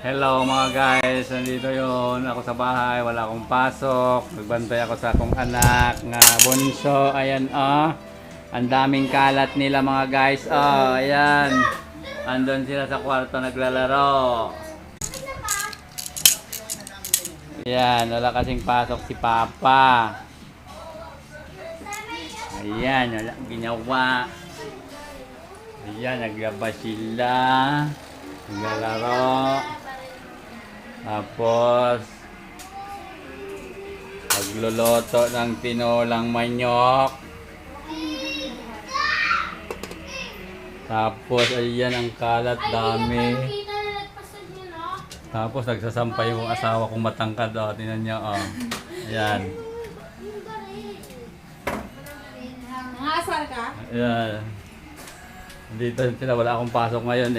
Hello mga guys, nandito yon ako sa bahay, wala akong pasok. Nagbantay ako sa akong anak nga bunso. Ayan ang daming kalat nila mga guys. Ayan. Andun sila sa kwarto naglalaro. Ayan, wala kasing pasok si Papa. Ayan, wala ginawa. Ayan, naglaba sila. Naglalaro. Tapos magluluto ng tinolang manok. Tapos ayan ang kalat dami. Tapos nagsasampay yung asawa kong matangkad. Tingnan niyo Ayan. Nangasar ka? Ayan. Dito sila, wala akong pasok ngayon